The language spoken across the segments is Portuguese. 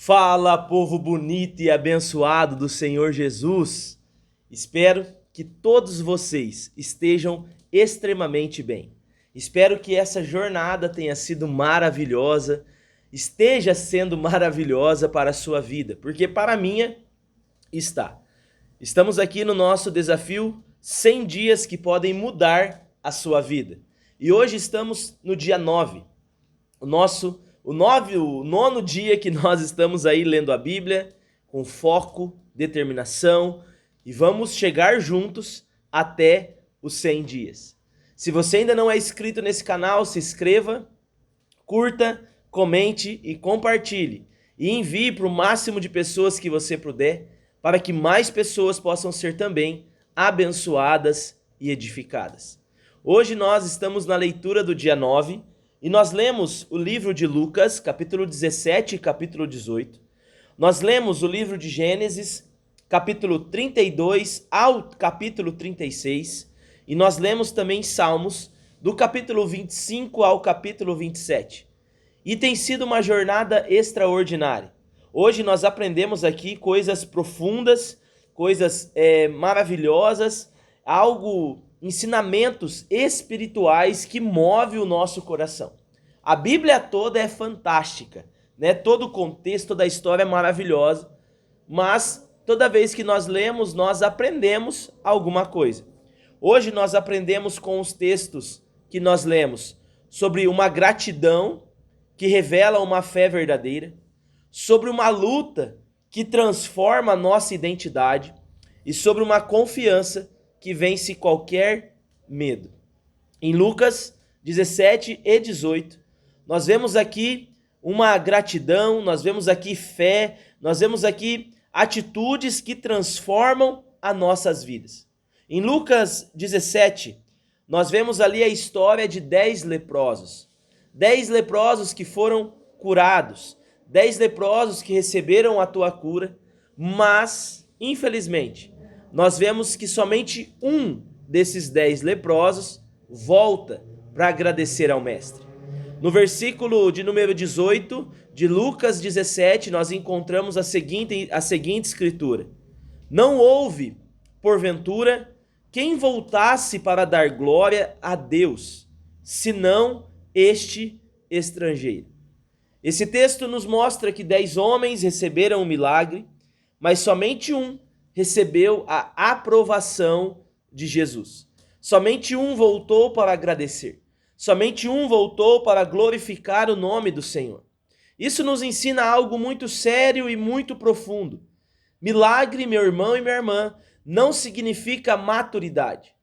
Fala, povo bonito e abençoado do Senhor Jesus. Espero que todos vocês estejam extremamente bem. Espero que essa jornada tenha sido maravilhosa, esteja sendo maravilhosa para a sua vida, porque para a minha está. Estamos aqui no nosso desafio 100 dias que podem mudar a sua vida. E hoje estamos no dia 9. O nono dia que nós estamos aí lendo a Bíblia, com foco, determinação, e vamos chegar juntos até os 100 dias. Se você ainda não é inscrito nesse canal, se inscreva, curta, comente e compartilhe. E envie para o máximo de pessoas que você puder, para que mais pessoas possam ser também abençoadas e edificadas. Hoje nós estamos na leitura do dia 9, e nós lemos o livro de Lucas, capítulo 17 e capítulo 18. Nós lemos o livro de Gênesis, capítulo 32 ao capítulo 36. E nós lemos também Salmos, do capítulo 25 ao capítulo 27. E tem sido uma jornada extraordinária. Hoje nós aprendemos aqui coisas profundas, coisas maravilhosas, ensinamentos espirituais que movem o nosso coração. A Bíblia toda é fantástica, né? Todo o contexto, toda a história é maravilhosa, mas toda vez que nós lemos, nós aprendemos alguma coisa. Hoje nós aprendemos com os textos que nós lemos sobre uma gratidão que revela uma fé verdadeira, sobre uma luta que transforma a nossa identidade e sobre uma confiança que vence qualquer medo. Em Lucas 17 e 18, nós vemos aqui uma gratidão, nós vemos aqui fé, nós vemos aqui atitudes que transformam as nossas vidas. Em Lucas 17, nós vemos ali a história de 10 leprosos. 10 leprosos que foram curados, 10 leprosos que receberam a tua cura, mas, infelizmente, nós vemos que somente um desses 10 leprosos volta para agradecer ao mestre. No versículo de número 18 de Lucas 17, nós encontramos a seguinte escritura: Não houve, porventura, quem voltasse para dar glória a Deus, senão este estrangeiro. Esse texto nos mostra que 10 homens receberam um milagre, mas somente um recebeu a aprovação de Jesus. Somente um voltou para agradecer. Somente um voltou para glorificar o nome do Senhor. Isso nos ensina algo muito sério e muito profundo. Milagre, meu irmão e minha irmã, não significa maturidade.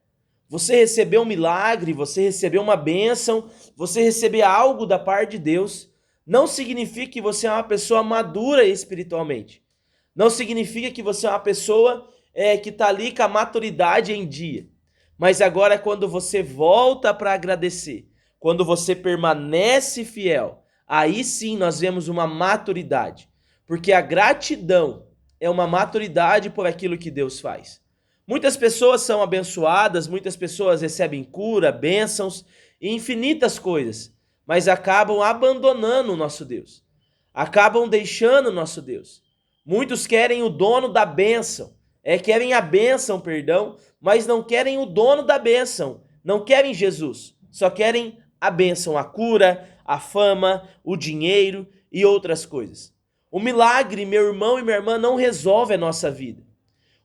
Você recebeu um milagre, você recebeu uma bênção, você recebeu algo da parte de Deus, não significa que você é uma pessoa madura espiritualmente. Não significa que você é uma pessoa que está ali com a maturidade em dia. Mas agora quando você volta para agradecer, quando você permanece fiel, aí sim nós vemos uma maturidade. Porque a gratidão é uma maturidade por aquilo que Deus faz. Muitas pessoas são abençoadas, muitas pessoas recebem cura, bênçãos e infinitas coisas, mas acabam abandonando o nosso Deus. Acabam deixando o nosso Deus. Muitos querem o dono da bênção, querem a bênção, mas não querem o dono da bênção, não querem Jesus, só querem a bênção, a cura, a fama, o dinheiro e outras coisas. O milagre, meu irmão e minha irmã, não resolve a nossa vida.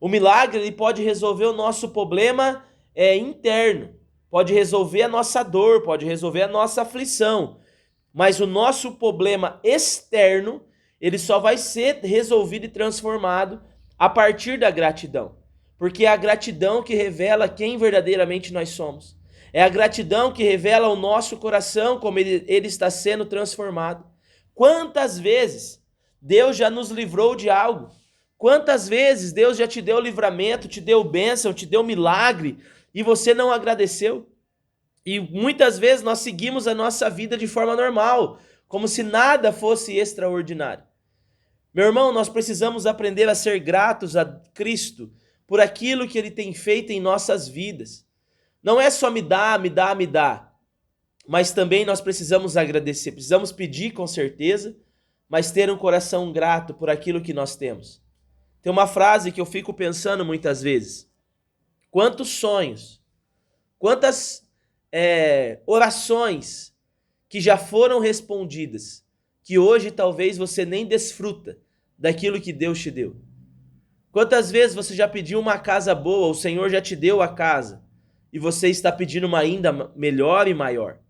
O milagre ele pode resolver o nosso problema interno, pode resolver a nossa dor, pode resolver a nossa aflição, mas o nosso problema externo ele só vai ser resolvido e transformado a partir da gratidão. Porque é a gratidão que revela quem verdadeiramente nós somos. É a gratidão que revela o nosso coração, como ele está sendo transformado. Quantas vezes Deus já nos livrou de algo? Quantas vezes Deus já te deu livramento, te deu bênção, te deu milagre, e você não agradeceu? E muitas vezes nós seguimos a nossa vida de forma normal, como se nada fosse extraordinário. Meu irmão, nós precisamos aprender a ser gratos a Cristo por aquilo que Ele tem feito em nossas vidas. Não é só me dá, mas também nós precisamos agradecer, precisamos pedir com certeza, mas ter um coração grato por aquilo que nós temos. Tem uma frase que eu fico pensando muitas vezes. Quantos sonhos, quantas orações que já foram respondidas, que hoje talvez você nem desfruta daquilo que Deus te deu. Quantas vezes você já pediu uma casa boa, o Senhor já te deu a casa, e você está pedindo uma ainda melhor e maior.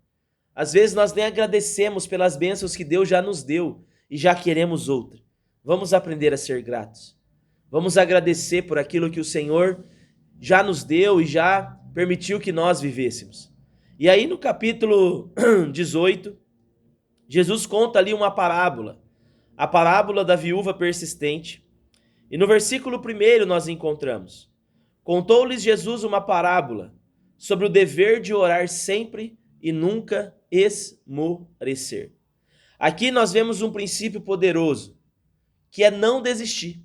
Às vezes nós nem agradecemos pelas bênçãos que Deus já nos deu e já queremos outra. Vamos aprender a ser gratos. Vamos agradecer por aquilo que o Senhor já nos deu e já permitiu que nós vivêssemos. E aí no capítulo 18, Jesus conta ali uma parábola, a parábola da viúva persistente. E no versículo 1 nós encontramos: contou-lhes Jesus uma parábola sobre o dever de orar sempre e nunca esmorecer. Aqui nós vemos um princípio poderoso, que é não desistir.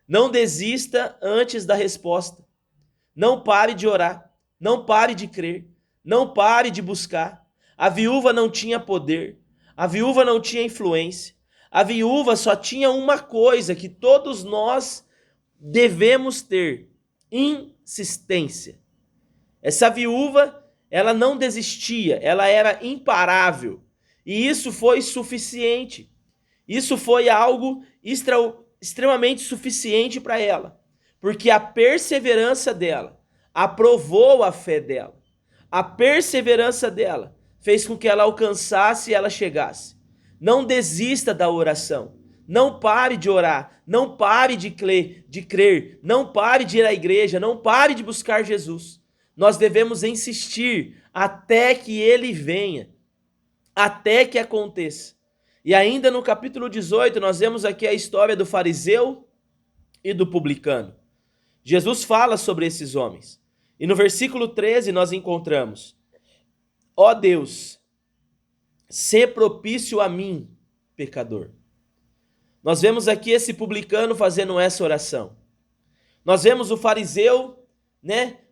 Não desista antes da resposta. Não pare de orar, não pare de crer, não pare de buscar. A viúva não tinha poder, a viúva não tinha influência, a viúva só tinha uma coisa que todos nós devemos ter: insistência. Essa viúva, ela não desistia, ela era imparável. E isso foi suficiente. Isso foi algo extremamente suficiente para ela. Porque a perseverança dela aprovou a fé dela. A perseverança dela fez com que ela alcançasse e ela chegasse. Não desista da oração. Não pare de orar. Não pare de crer. Não pare de ir à igreja. Não pare de buscar Jesus. Nós devemos insistir até que ele venha, até que aconteça. E ainda no capítulo 18, nós vemos aqui a história do fariseu e do publicano. Jesus fala sobre esses homens. E no versículo 13 nós encontramos: ó Deus, sê propício a mim, pecador. Nós vemos aqui esse publicano fazendo essa oração. Nós vemos o fariseu,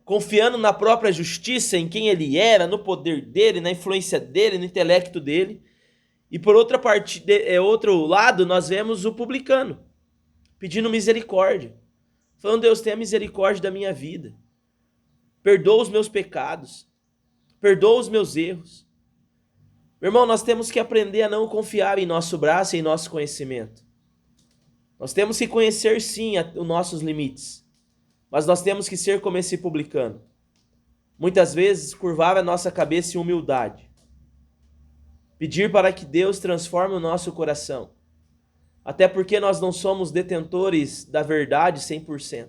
confiando na própria justiça, em quem ele era, no poder dele, na influência dele, no intelecto dele. E por outro lado, nós vemos o publicano pedindo misericórdia, falando: Deus, tenha misericórdia da minha vida, perdoa os meus pecados, perdoa os meus erros. Meu irmão, nós temos que aprender a não confiar em nosso braço e em nosso conhecimento. Nós temos que conhecer sim os nossos limites, mas nós temos que ser como esse publicano. Muitas vezes curvar a nossa cabeça em humildade, pedir para que Deus transforme o nosso coração, até porque nós não somos detentores da verdade 100%.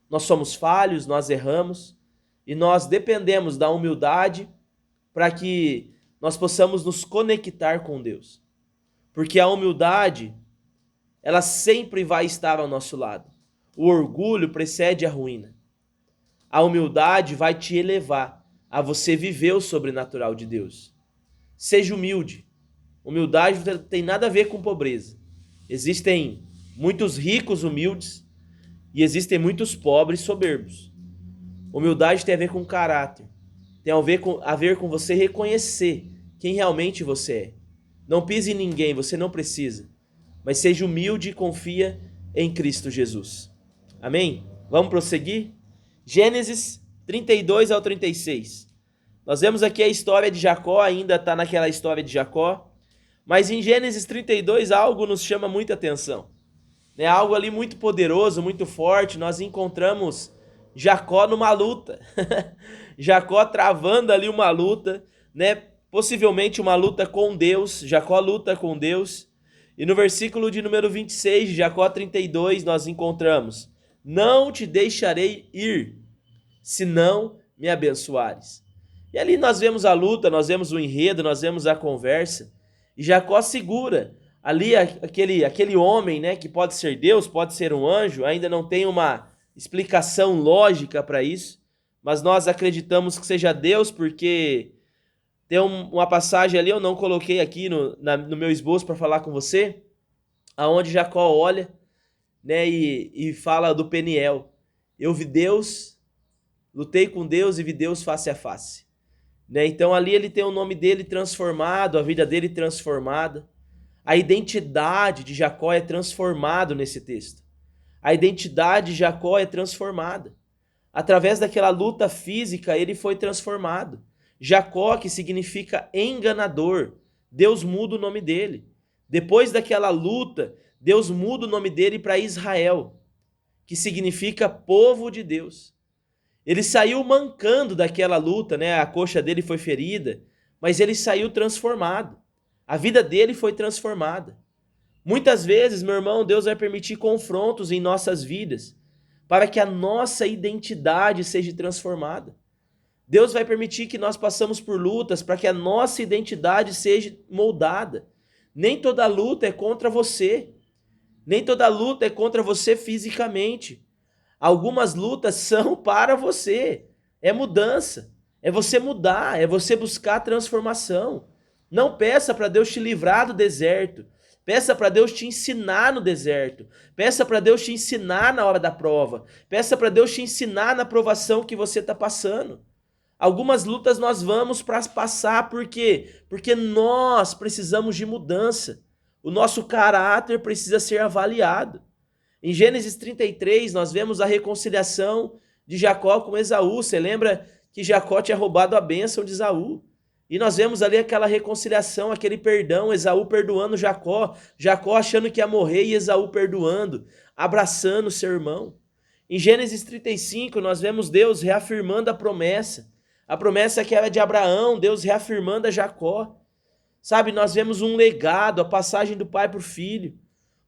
Nós somos falhos, nós erramos, e nós dependemos da humildade para que nós possamos nos conectar com Deus. Porque a humildade, ela sempre vai estar ao nosso lado. O orgulho precede a ruína. A humildade vai te elevar a você viver o sobrenatural de Deus. Seja humilde. Humildade não tem nada a ver com pobreza. Existem muitos ricos humildes e existem muitos pobres soberbos. Humildade tem a ver com caráter. Tem a ver com você reconhecer quem realmente você é. Não pise em ninguém, você não precisa. Mas seja humilde e confia em Cristo Jesus. Amém? Vamos prosseguir? Gênesis 32 ao 36. Nós vemos aqui a história de Jacó, ainda está naquela história de Jacó. Mas em Gênesis 32 algo nos chama muita atenção. É algo ali muito poderoso, muito forte. Nós encontramos Jacó numa luta. Jacó travando ali uma luta, possivelmente uma luta com Deus. Jacó luta com Deus. E no versículo de número 26 de Jacó 32 nós encontramos: não te deixarei ir, se não me abençoares. E ali nós vemos a luta, nós vemos o enredo, nós vemos a conversa. E Jacó segura ali aquele homem, que pode ser Deus, pode ser um anjo, ainda não tem uma explicação lógica para isso, mas nós acreditamos que seja Deus, porque tem uma passagem ali, eu não coloquei aqui no meu esboço para falar com você, aonde Jacó olha, e fala do Peniel. Eu vi Deus, lutei com Deus e vi Deus face a face. Então ali ele tem o nome dele transformado, a vida dele transformada. A identidade de Jacó é transformada nesse texto. A identidade de Jacó é transformada. Através daquela luta física, ele foi transformado. Jacó, que significa enganador, Deus muda o nome dele. Depois daquela luta, Deus muda o nome dele para Israel, que significa povo de Deus. Ele saiu mancando daquela luta, né? A coxa dele foi ferida, mas ele saiu transformado. A vida dele foi transformada. Muitas vezes, meu irmão, Deus vai permitir confrontos em nossas vidas para que a nossa identidade seja transformada. Deus vai permitir que nós passemos por lutas para que a nossa identidade seja moldada. Nem toda luta é contra você. Nem toda luta é contra você fisicamente. Algumas lutas são para você. É mudança. É você mudar. É você buscar transformação. Não peça para Deus te livrar do deserto. Peça para Deus te ensinar no deserto. Peça para Deus te ensinar na hora da prova. Peça para Deus te ensinar na provação que você está passando. Algumas lutas nós vamos para passar, por quê? Porque nós precisamos de mudança. O nosso caráter precisa ser avaliado. Em Gênesis 33, nós vemos a reconciliação de Jacó com Esaú. Você lembra que Jacó tinha roubado a bênção de Esaú? E nós vemos ali aquela reconciliação, aquele perdão, Esaú perdoando Jacó, Jacó achando que ia morrer e Esaú perdoando, abraçando seu irmão. Em Gênesis 35, nós vemos Deus reafirmando a promessa que era de Abraão, Deus reafirmando a Jacó. Sabe, nós vemos um legado, a passagem do pai para o filho.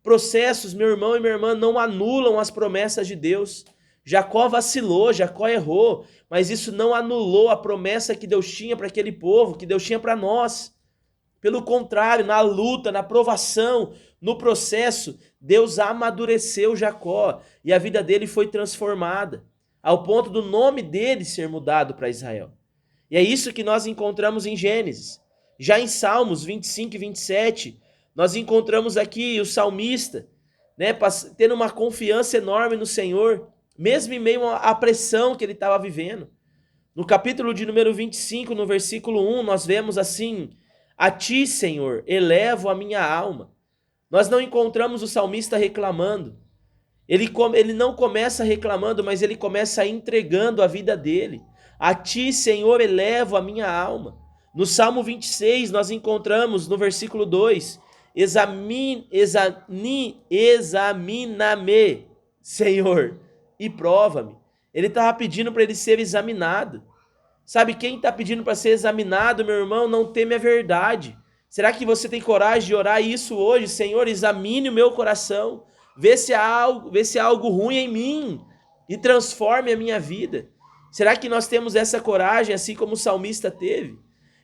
Processos, meu irmão e minha irmã, não anulam as promessas de Deus. Jacó vacilou, Jacó errou, mas isso não anulou a promessa que Deus tinha para aquele povo, que Deus tinha para nós. Pelo contrário, na luta, na provação, no processo, Deus amadureceu Jacó e a vida dele foi transformada, ao ponto do nome dele ser mudado para Israel. E é isso que nós encontramos em Gênesis. Já em Salmos 25 e 27, nós encontramos aqui o salmista, né, tendo uma confiança enorme no Senhor, mesmo em meio à pressão que ele estava vivendo. No capítulo de número 25, no versículo 1, nós vemos assim: a ti, Senhor, elevo a minha alma. Nós não encontramos o salmista reclamando. Ele não começa reclamando, mas ele começa entregando a vida dele. A ti, Senhor, elevo a minha alma. No Salmo 26, nós encontramos no versículo 2, examina-me, Senhor, e prova-me. Ele estava pedindo para ele ser examinado. Sabe, quem está pedindo para ser examinado, meu irmão, não teme a verdade. Será que você tem coragem de orar isso hoje? Senhor, examine o meu coração. Vê se há algo ruim em mim e transforme a minha vida. Será que nós temos essa coragem, assim como o salmista teve?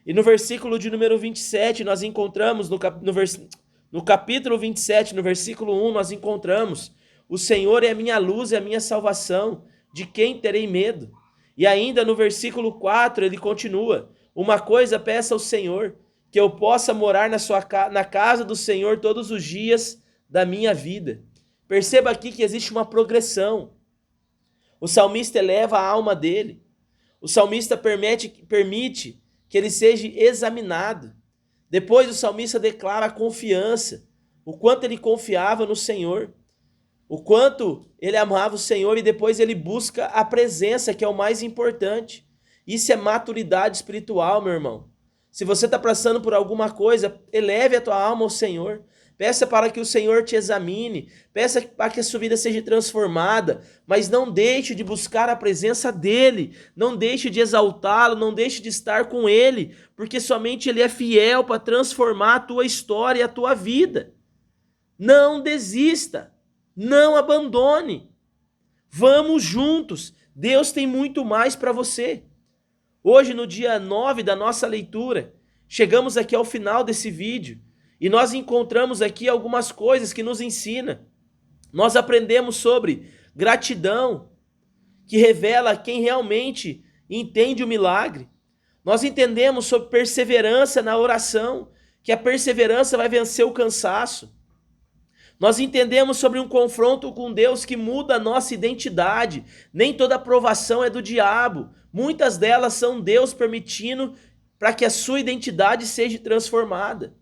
E no versículo de número 27, nós encontramos, no capítulo 27, no versículo 1, nós encontramos: o Senhor é a minha luz e a minha salvação, de quem terei medo? E ainda no versículo 4, ele continua: uma coisa peço ao Senhor, que eu possa morar na casa do Senhor todos os dias da minha vida. Perceba aqui que existe uma progressão. O salmista eleva a alma dele. O salmista permite que ele seja examinado. Depois o salmista declara a confiança, o quanto ele confiava no Senhor, o quanto ele amava o Senhor, e depois ele busca a presença, que é o mais importante. Isso é maturidade espiritual, meu irmão. Se você está passando por alguma coisa, eleve a tua alma ao Senhor. Peça para que o Senhor te examine, peça para que a sua vida seja transformada, mas não deixe de buscar a presença dEle, não deixe de exaltá-lo, não deixe de estar com Ele, porque somente Ele é fiel para transformar a tua história e a tua vida. Não desista, não abandone, vamos juntos, Deus tem muito mais para você. Hoje, no dia 9 da nossa leitura, chegamos aqui ao final desse vídeo, e nós encontramos aqui algumas coisas que nos ensinam. Nós aprendemos sobre gratidão, que revela quem realmente entende o milagre. Nós entendemos sobre perseverança na oração, que a perseverança vai vencer o cansaço. Nós entendemos sobre um confronto com Deus que muda a nossa identidade. Nem toda aprovação é do diabo. Muitas delas são Deus permitindo para que a sua identidade seja transformada.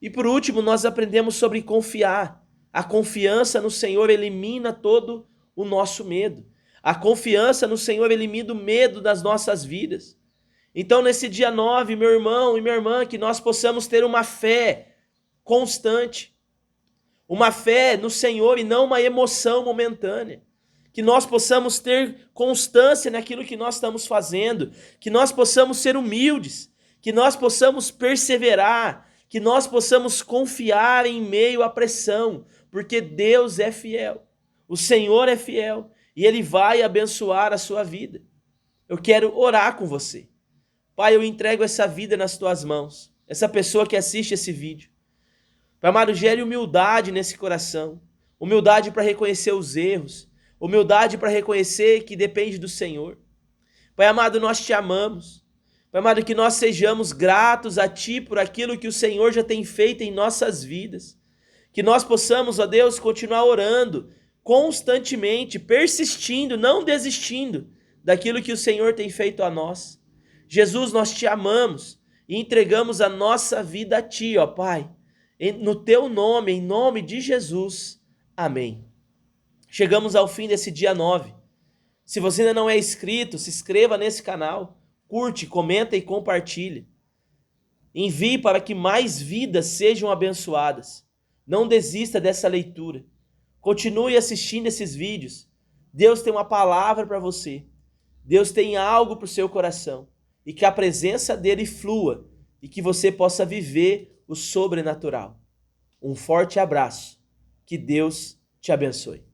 E por último, nós aprendemos sobre confiar. A confiança no Senhor elimina todo o nosso medo. A confiança no Senhor elimina o medo das nossas vidas. Então, nesse dia 9, meu irmão e minha irmã, que nós possamos ter uma fé constante, uma fé no Senhor e não uma emoção momentânea. Que nós possamos ter constância naquilo que nós estamos fazendo, que nós possamos ser humildes, que nós possamos perseverar, que nós possamos confiar em meio à pressão, porque Deus é fiel, o Senhor é fiel e Ele vai abençoar a sua vida. Eu quero orar com você. Pai, eu entrego essa vida nas tuas mãos, essa pessoa que assiste esse vídeo. Pai amado, gere humildade nesse coração, humildade para reconhecer os erros, humildade para reconhecer que depende do Senhor. Pai amado, nós te amamos. Pai amado, que nós sejamos gratos a Ti por aquilo que o Senhor já tem feito em nossas vidas. Que nós possamos, ó Deus, continuar orando constantemente, persistindo, não desistindo daquilo que o Senhor tem feito a nós. Jesus, nós te amamos e entregamos a nossa vida a Ti, ó Pai. No Teu nome, em nome de Jesus. Amém. Chegamos ao fim desse dia 9. Se você ainda não é inscrito, se inscreva nesse canal, curte, comenta e compartilhe. Envie para que mais vidas sejam abençoadas. Não desista dessa leitura. Continue assistindo esses vídeos. Deus tem uma palavra para você. Deus tem algo para o seu coração. E que a presença dele flua e que você possa viver o sobrenatural. Um forte abraço. Que Deus te abençoe.